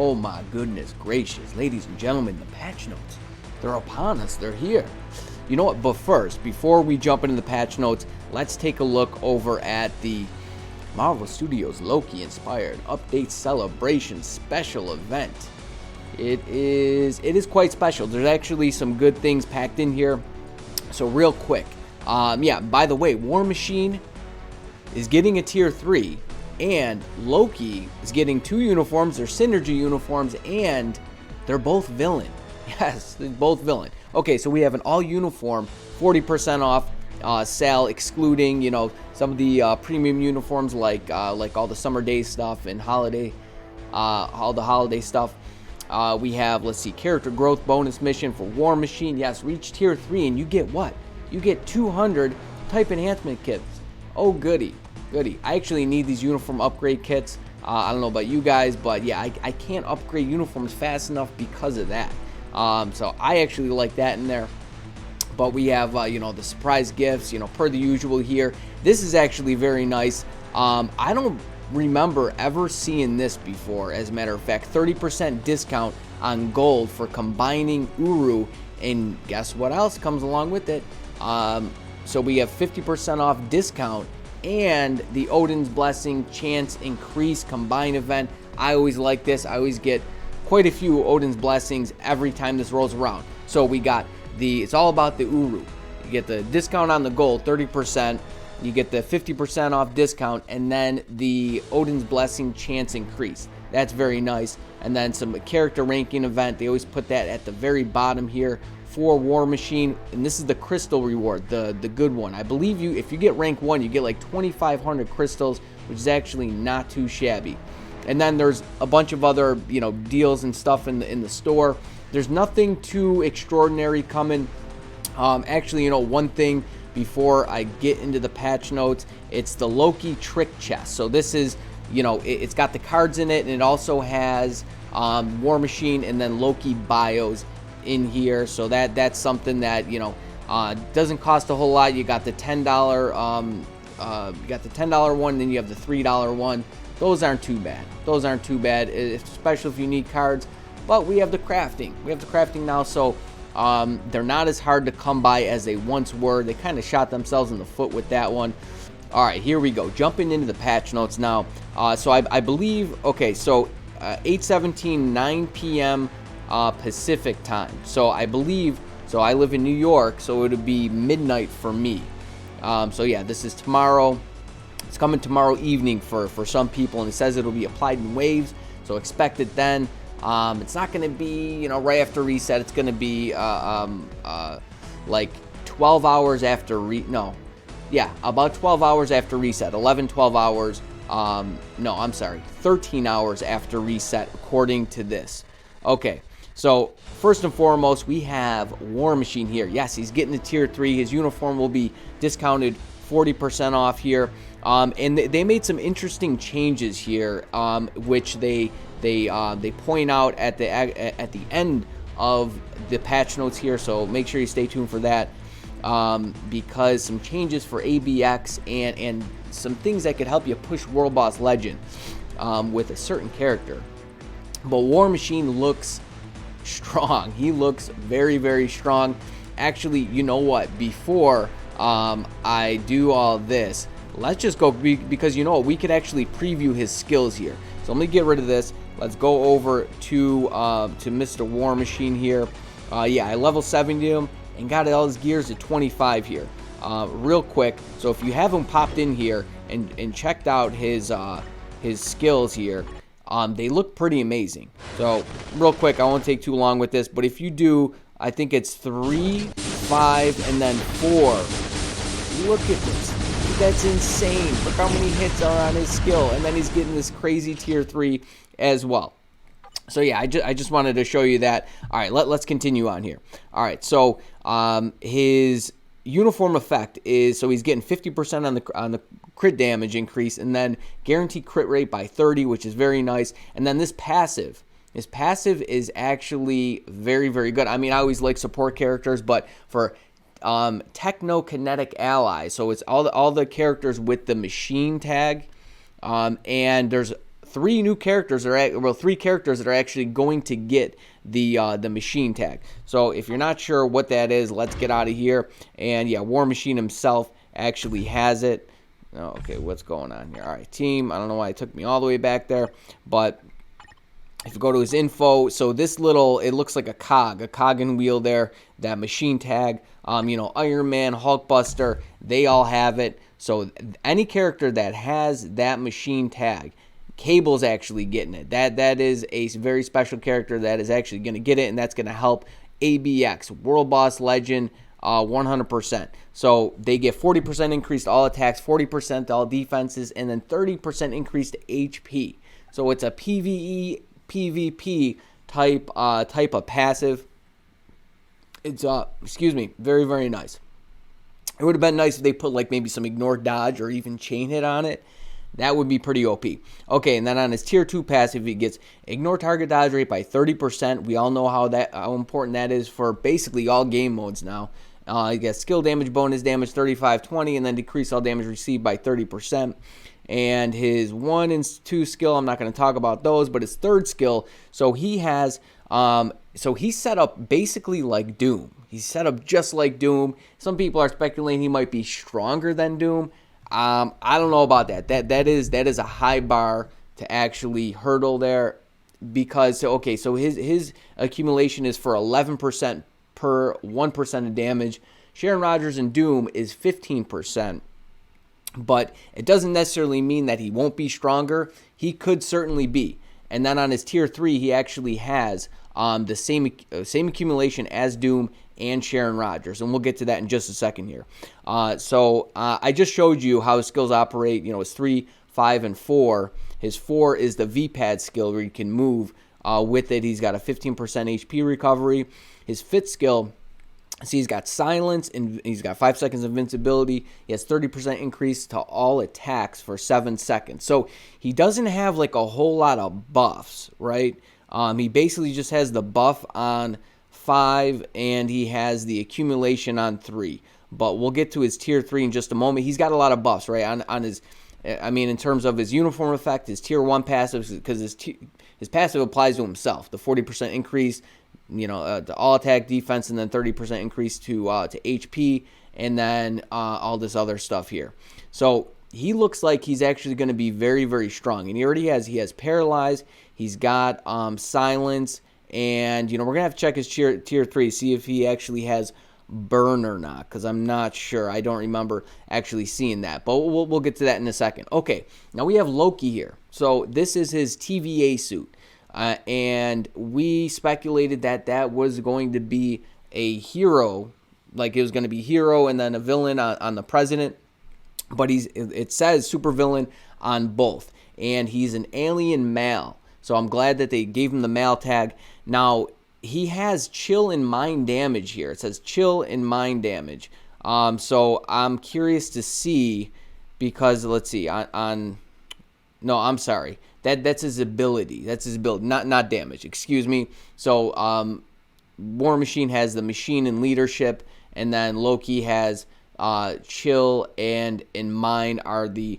Oh my goodness gracious, ladies and gentlemen, the patch notes. They're upon us. They're here. You know what? But first, before we jump into the patch notes, let's take a look over at the Marvel Studios Loki inspired update celebration special event. It is quite special. There's actually some good things packed in here. So real quick, yeah, by the way, War Machine is getting a tier 3 and Loki is getting 2 uniforms. They're synergy uniforms and they're both villain. Yes, they're both villain. Okay, so we have an all uniform 40% off sale, excluding, you know, some of the premium uniforms like all the summer day stuff and holiday, all the holiday stuff. We have, let's see, character growth bonus mission for War Machine. Yes, reach tier 3 and you get what? You get 200 type enhancement kits. Oh, goody, goody. I actually need these uniform upgrade kits. I don't know about you guys, but yeah, I can't upgrade uniforms fast enough because of that. So I actually like that in there. But we have, you know, the surprise gifts, you know, per the usual here. This is actually very nice. I don't remember ever seeing this before. As a matter of fact, 30% discount on gold for combining Uru. And guess what else comes along with it? So we have 50% off discount and the Odin's Blessing Chance Increase Combine event. I always like this. I always get quite a few Odin's Blessings every time this rolls around. So we got it's all about the Uru. You get the discount on the gold, 30%. You get the 50% off discount, and then the Odin's Blessing Chance Increase. That's very nice. And then some character ranking event. They always put that at the very bottom here for War Machine. And this is the crystal reward, the good one. I believe if you get rank 1, you get like 2,500 crystals, which is actually not too shabby. And then there's a bunch of other, you know, deals and stuff in the store. There's nothing too extraordinary coming. Actually, you know, one thing before I get into the patch notes, it's the Loki trick chest. So this is, you know, it's got the cards in it, and it also has War Machine and then Loki bios in here. So that's something that, you know, doesn't cost a whole lot. You got the $10 you got the $10 one, and then you have the $3 one. Those aren't too bad. Those aren't too bad, especially if you need cards. But we have the crafting. We have the crafting now, so they're not as hard to come by as they once were. They kind of shot themselves in the foot with that one. All right, here we go. Jumping into the patch notes now. So I believe, okay, so 8:17, 9 p.m. Pacific time. So I believe, so I live in New York, so it would be midnight for me. So yeah, this is tomorrow. It's coming tomorrow evening for some people, and it says it'll be applied in waves, so expect it then. It's not going to be, you know, right after reset. It's going to be like 12 hours after about 12 hours after reset. 12 hours. No, I'm sorry, 13 hours after reset, according to this. Okay, so first and foremost, we have War Machine here. Yes, he's getting the tier 3. His uniform will be discounted 40% off here. And they made some interesting changes here, which they point out at the end of the patch notes here. So make sure you stay tuned for that, because some changes for ABX and some things that could help you push World Boss Legend with a certain character. But War Machine looks strong. He looks very, very strong. Actually, you know what? Before I do all this, let's just go, because you know what, we could actually preview his skills here. So let me get rid of this. Let's go over to Mr. War Machine here. Yeah, I level 70 him and got all his gears at 25 here. Real quick, so if you haven't popped in here and checked out his skills here, they look pretty amazing. So real quick, I won't take too long with this, but if you do, I think it's 3, 5, and then 4. Look at this. That's insane. Look how many hits are on his skill, and then he's getting this crazy tier 3 as well. So yeah, I just wanted to show you that. All right, let's continue on here. All right, so his uniform effect is, so he's getting 50% on the crit damage increase, and then guaranteed crit rate by 30, which is very nice. And then this passive. His passive is actually very, very good. I mean, I always like support characters, but for technokinetic allies, so it's all the characters with the machine tag, and there's three characters that are actually going to get the machine tag. So if you're not sure what that is, let's get out of here. And yeah, War Machine himself actually has it. Oh, okay, what's going on here? All right, team. I don't know why it took me all the way back there, but if you go to his info, so this little, it looks like a cog and wheel there, that machine tag. Iron Man, Hulkbuster, they all have it. So any character that has that machine tag, Cable's actually getting it. That is a very special character that is actually going to get it, and that's going to help ABX, World Boss Legend, 100%. So they get 40% increase to all attacks, 40% to all defenses, and then 30% increase to HP. So it's a PvE, PvP type of passive. It's very, very nice. It would have been nice if they put like maybe some ignore dodge or even chain hit on it. That would be pretty OP. Okay, and then on his tier 2 passive, he gets ignore target dodge rate by 30%. We all know how important that is for basically all game modes now. He gets skill damage, bonus damage 35-20, and then decrease all damage received by 30%. And his 1 and 2 skill, I'm not going to talk about those, but his third skill, so he has, so he's set up basically like Doom. He's set up just like Doom. Some people are speculating he might be stronger than Doom. I don't know about that. That is a high bar to actually hurdle there, because so his accumulation is for 11% per 1% of damage. Sharon Rogers in Doom is 15%. But it doesn't necessarily mean that he won't be stronger. He could certainly be. And then on his tier 3, he actually has the same accumulation as Doom and Sharon Rogers, and we'll get to that in just a second here. I just showed you how his skills operate. His 3, 5, and 4. His 4 is the V-pad skill where you can move with it. He's got a 15% HP recovery. His 5th skill, see, he's got silence, and he's got 5 seconds of invincibility. He has 30% increase to all attacks for 7 seconds. So he doesn't have like a whole lot of buffs, right? He basically just has the buff on 5, and he has the accumulation on 3. But we'll get to his tier 3 in just a moment. He's got a lot of buffs, right? On his, in terms of his uniform effect, his tier 1 passive, because his passive applies to himself. The 40% increase, to all attack, defense, and then 30% increase to HP, and then all this other stuff here. So he looks like he's actually going to be very, very strong, and he has paralyzed. He's got silence, and we're gonna have to check his tier 3, see if he actually has burn or not, because I'm not sure. I don't remember actually seeing that, but we'll get to that in a second. Okay, now we have Loki here. So this is his TVA suit. And we speculated that was going to be a hero, like it was going to be hero and then a villain on the president, but it says supervillain on both, and he's an alien male. So I'm glad that they gave him the male tag. Now he has chill and mind damage here. It says chill and mind damage. So I'm curious to see, because let's see no, I'm sorry. That's his ability. That's his ability, not damage. Excuse me. So War Machine has the machine and leadership, and then Loki has chill and in mind are the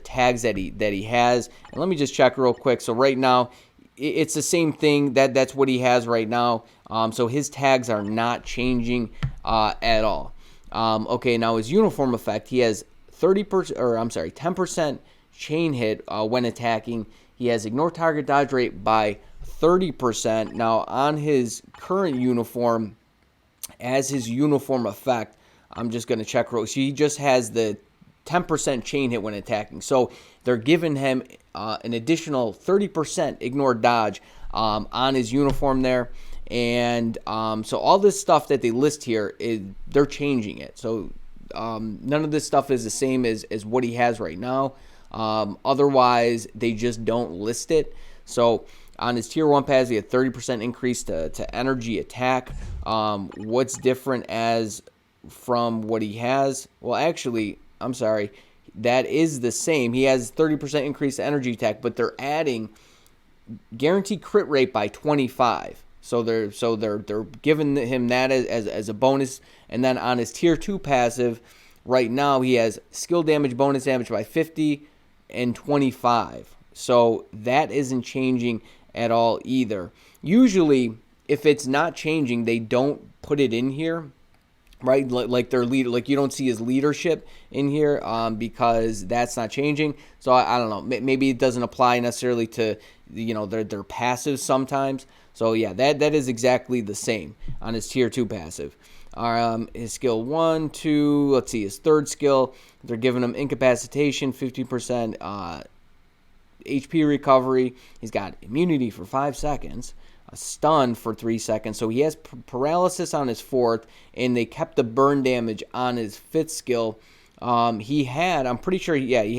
tags that he has. And let me just check real quick. So right now it's the same thing. That's what he has right now. So his tags are not changing at all. Okay, now his uniform effect, he has 10% chain hit when attacking. He has ignore target dodge rate by 30%. Now on his current uniform, as his uniform effect, I'm just going to check. So he just has the 10% chain hit when attacking. So they're giving him an additional 30% ignore dodge on his uniform there. And so all this stuff that they list here, they're changing it. So none of this stuff is the same as what he has right now. Otherwise, they just don't list it. So on his tier 1 pass, he had 30% increase to energy attack. What's different as from what he has? Well, actually, I'm sorry. That is the same. He has 30% increase to energy attack, but they're adding guaranteed crit rate by 25. So they're giving him that as a bonus. And then on his tier 2 passive, right now he has skill damage, bonus damage by 50 and 25. So that isn't changing at all either. Usually, if it's not changing, they don't put it in here, right? Like their leader, like you don't see his leadership in here, because that's not changing. So I don't know. Maybe it doesn't apply necessarily to, their passives sometimes. So yeah, that is exactly the same on his tier 2 passive. His skill 1, 2, let's see, his third skill, they're giving him incapacitation, 50% HP recovery. He's got immunity for 5 seconds, a stun for 3 seconds. So he has paralysis on his fourth, and they kept the burn damage on his fifth skill. I'm pretty sure, he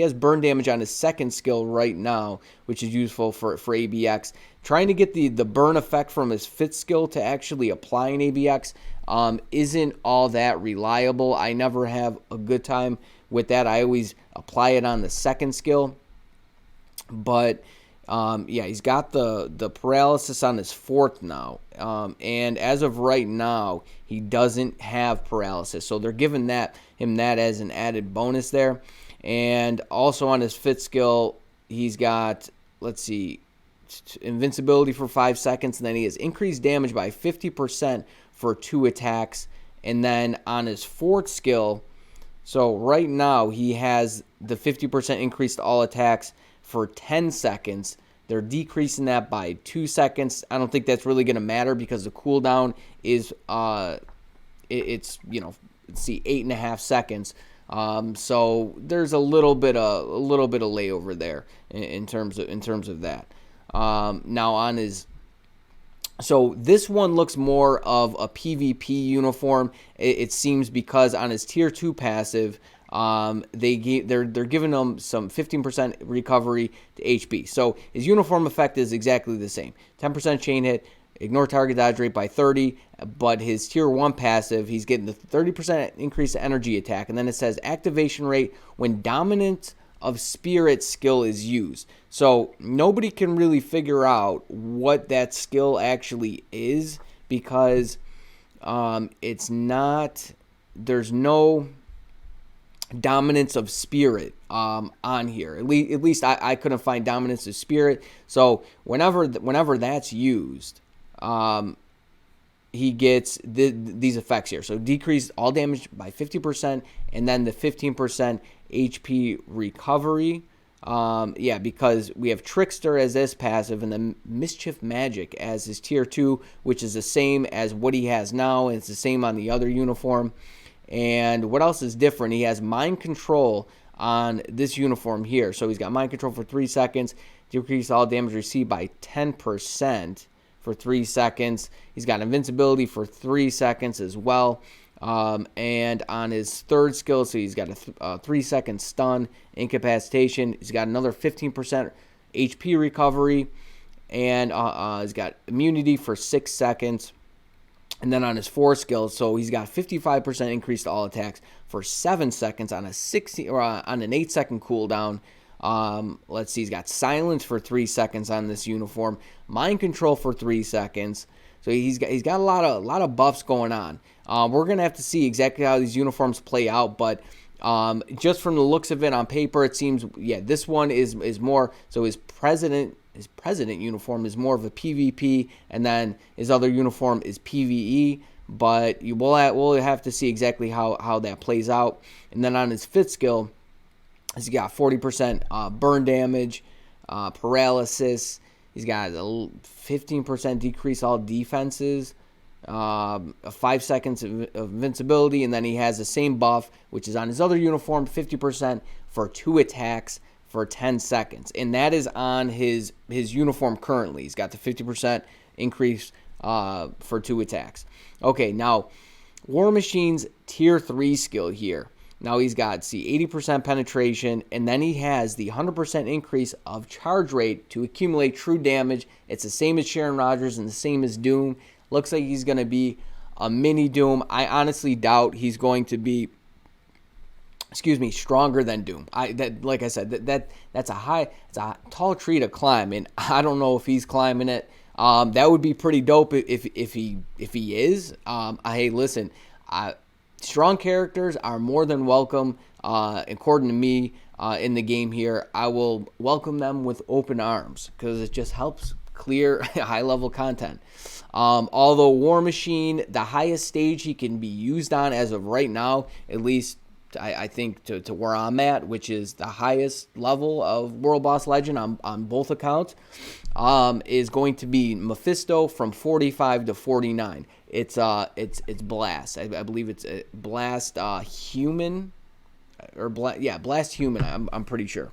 has burn damage on his second skill right now, which is useful for ABX. Trying to get the burn effect from his fifth skill to actually apply an ABX isn't all that reliable. I never have a good time with that. I always apply it on the second skill. But he's got the paralysis on his fourth now, and as of right now, he doesn't have paralysis. So they're giving him that as an added bonus there. And also on his fifth skill, he's got, let's see, invincibility for 5 seconds, and then he has increased damage by 50% for 2 attacks. And then on his fourth skill, so right now he has the 50% increase to all attacks for 10 seconds. They're decreasing that by 2 seconds. I don't think that's really going to matter because the cooldown is it's 8.5 seconds. So there's a little bit of layover there in terms of that. Now on his, so this one looks more of a PvP uniform. It seems, because on his tier 2 passive, they're giving him some 15% recovery to HP. So his uniform effect is exactly the same. 10% chain hit, ignore target dodge rate by 30, but his tier 1 passive, he's getting the 30% increase to energy attack, and then it says activation rate when dominant of spirit skill is used. So nobody can really figure out what that skill actually is, because it's not, there's no dominance of spirit on here. At least I couldn't find dominance of spirit. So whenever that's used, he gets these effects here. So decrease all damage by 50%, and then the 15% HP recovery. Because we have Trickster as this passive, and then Mischief Magic as his tier 2, which is the same as what he has now, and it's the same on the other uniform. And what else is different? He has Mind Control on this uniform here. So he's got Mind Control for 3 seconds, decrease all damage received by 10% for 3 seconds. He's got Invincibility for 3 seconds as well. And on his third skill, so he's got a 3-second stun, incapacitation. He's got another 15% HP recovery, and he's got immunity for 6 seconds. And then on his fourth skill, so he's got 55% increase to all attacks for 7 seconds on an 8-second cooldown. Let's see, he's got silence for 3 seconds on this uniform, mind control for 3 seconds. So he's got a lot of buffs going on. We're gonna have to see exactly how these uniforms play out, but just from the looks of it on paper, it seems this one is more. So his president uniform is more of a PvP, and then his other uniform is PvE. But we'll have to see exactly how that plays out. And then on his fifth skill, he's got 40% burn damage, paralysis. He's got a 15% decrease all defenses, 5 seconds of invincibility, and then he has the same buff, which is on his other uniform, 50% for 2 attacks for 10 seconds. And that is on his uniform currently. He's got the 50% increase for 2 attacks. Okay, now War Machine's tier 3 skill here. Now he's got, 80% penetration, and then he has the 100% increase of charge rate to accumulate true damage. It's the same as Sharon Rogers and the same as Doom. Looks like he's going to be a mini Doom. I honestly doubt he's going to be, stronger than Doom. Like I said, that's a tall tree to climb, and I don't know if he's climbing it. That would be pretty dope if he is. Hey, listen, strong characters are more than welcome, according to me. in the game here, I will welcome them with open arms because it just helps clear high-level content. Although War Machine, the highest stage he can be used on as of right now, at least I think to where I'm at, which is the highest level of World Boss Legend on both accounts, is going to be Mephisto from 45 to 49. It's Blast. I believe it's Blast Human, or Blast Human. I'm pretty sure.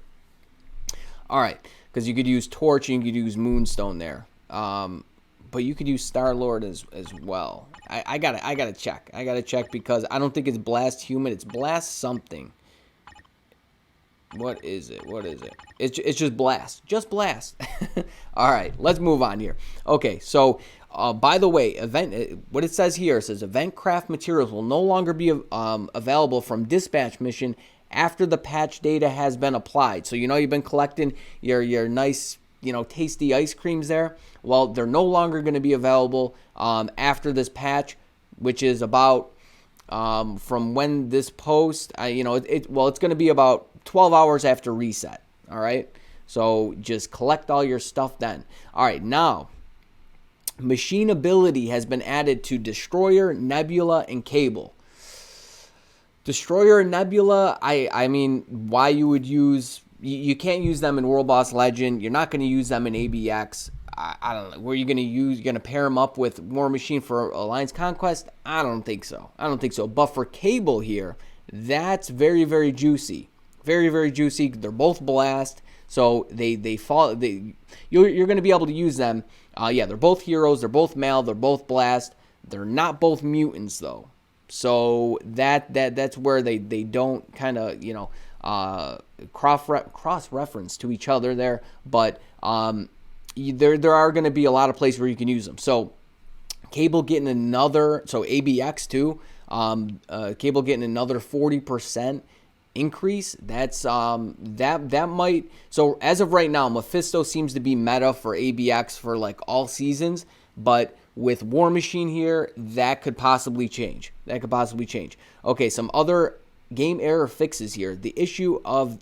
All right, because you could use Torch and you could use Moonstone there. But you could use Star-Lord as well. I gotta check. I gotta check because I don't think it's Blast Human. It's Blast something. What is it? It's just Blast. Just Blast. All right, let's move on here. Okay, so by the way, what it says here, it says event craft materials will no longer be available from dispatch mission after the patch data has been applied. So you've been collecting your nice, tasty ice creams there. Well, they're no longer going to be available after this patch, which is about from when this post, it's going to be about 12 hours after reset. All right, so just collect all your stuff then. All right, now machine ability has been added to Destroyer, Nebula, and Cable. Destroyer and Nebula, I mean, why you would use... You can't use them in World Boss Legend. You're not going to use them in ABX. I don't know. Where you're going to use? You're going to pair them up with War Machine for Alliance Conquest? I don't think so. But for Cable here, that's very, very juicy. Very, very juicy. They're both Blast, so they fall. You're going to be able to use them. They're both heroes. They're both male. They're both Blast. They're not both mutants though. So that's where they don't kind of cross-reference to each other there, but there are going to be a lot of places where you can use them. So Cable getting another, so ABX too, Cable getting another 40% increase. That's that might, so as of right now, Mephisto seems to be meta for ABX for like all seasons, but with War Machine here, that could possibly change. Okay, some other game error fixes here. The issue of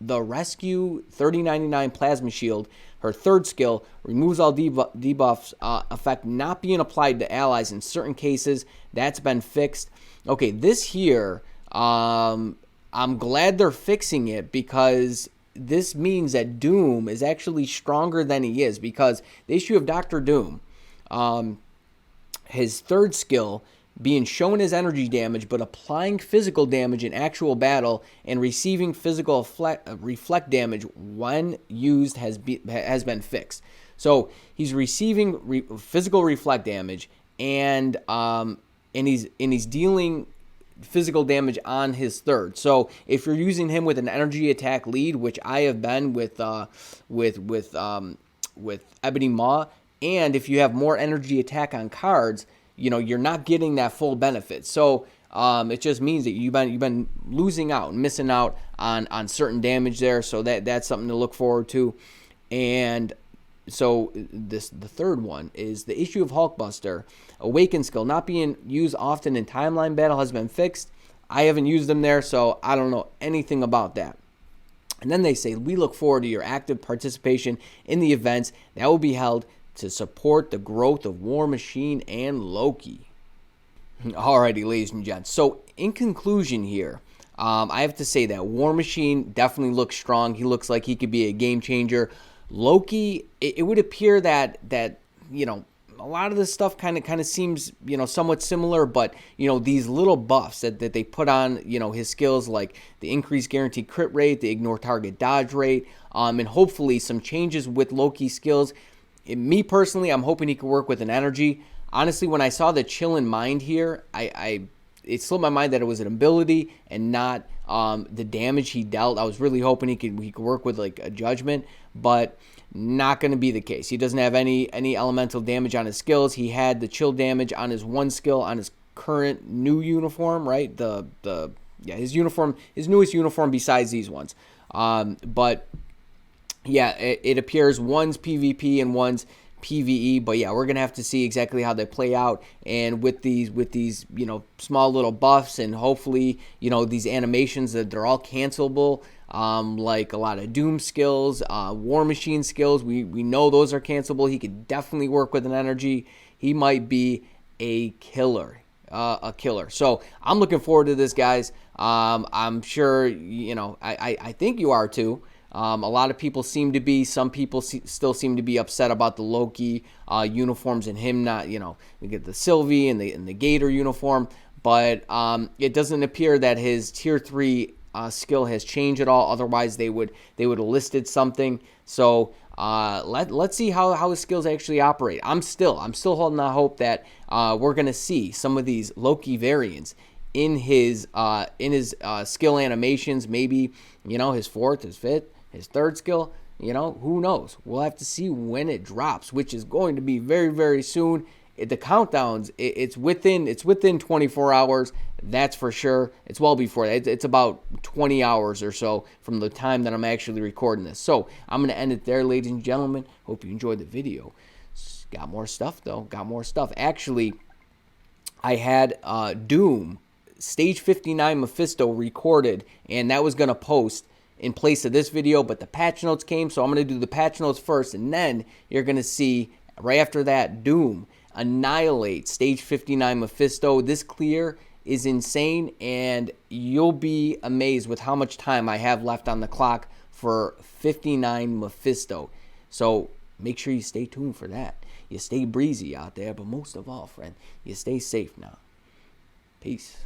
the Rescue 3099 Plasma Shield, her third skill, removes all debuffs effect not being applied to allies in certain cases. That's been fixed. Okay, this here, I'm glad they're fixing it because this means that Doom is actually stronger than he is, because the issue of Dr. Doom, his third skill being shown as energy damage but applying physical damage in actual battle and receiving physical reflect damage when used has been fixed. So he's receiving physical reflect damage and he's dealing physical damage on his third. So if you're using him with an energy attack lead, which I have been with Ebony Maw, and if you have more energy attack on cards, you're not getting that full benefit. So it just means that you've been losing out, missing out on certain damage there. So that's something to look forward to. And so the third one is the issue of Hulkbuster. Awaken skill not being used often in timeline battle has been fixed. I haven't used them there, so I don't know anything about that. And then they say, we look forward to your active participation in the events that will be held to support the growth of War Machine and Loki. Alrighty, ladies and gents. So in conclusion here, I have to say that War Machine definitely looks strong. He looks like he could be a game changer. Loki, it would appear that a lot of this stuff kind of seems somewhat similar, but these little buffs that they put on his skills, like the increased guaranteed crit rate, the ignore target dodge rate, and hopefully some changes with Loki's skills. Me personally, I'm hoping he could work with an energy. Honestly, when I saw the Chill in Mind here, it slipped my mind that it was an ability and not the damage he dealt. I was really hoping he could work with like a Judgment, but not going to be the case. He doesn't have any elemental damage on his skills. He had the chill damage on his one skill on his current new uniform, right? His uniform, his newest uniform besides these ones. But yeah, it appears one's PvP and one's PvE, but yeah, we're gonna have to see exactly how they play out, and with these small little buffs, and hopefully these animations that they're all cancelable. like a lot of Doom skills, War Machine skills. We know those are cancelable. He could definitely work with an energy. He might be a killer. So I'm looking forward to this, guys. I'm sure, I think you are too. A lot of people seem to be. Some people still seem to be upset about the Loki uniforms and him not, we get the Sylvie and the Gator uniform. But it doesn't appear that his tier 3 skill has changed at all. Otherwise, they would have listed something. So let's see how his skills actually operate. I'm still holding out hope that we're gonna see some of these Loki variants in his skill animations. Maybe his 4th, his 5th, his 3rd skill. Who knows? We'll have to see when it drops, which is going to be very, very soon. The countdowns, it's within 24 hours. That's for sure. It's well before that. It's about 20 hours or so from the time that I'm actually recording this. So I'm going to end it there, ladies and gentlemen. Hope you enjoyed the video. Got more stuff, though. Got more stuff. Actually, I had Doom Stage 59 Mephisto recorded, and that was going to post in place of this video, but the patch notes came, so I'm going to do the patch notes first, and then you're going to see, right after that, Doom annihilate Stage 59 Mephisto. This clear is insane, and you'll be amazed with how much time I have left on the clock for 59 Mephisto. So make sure you stay tuned for that. You stay breezy out there, but most of all, friend, you stay safe now. Peace.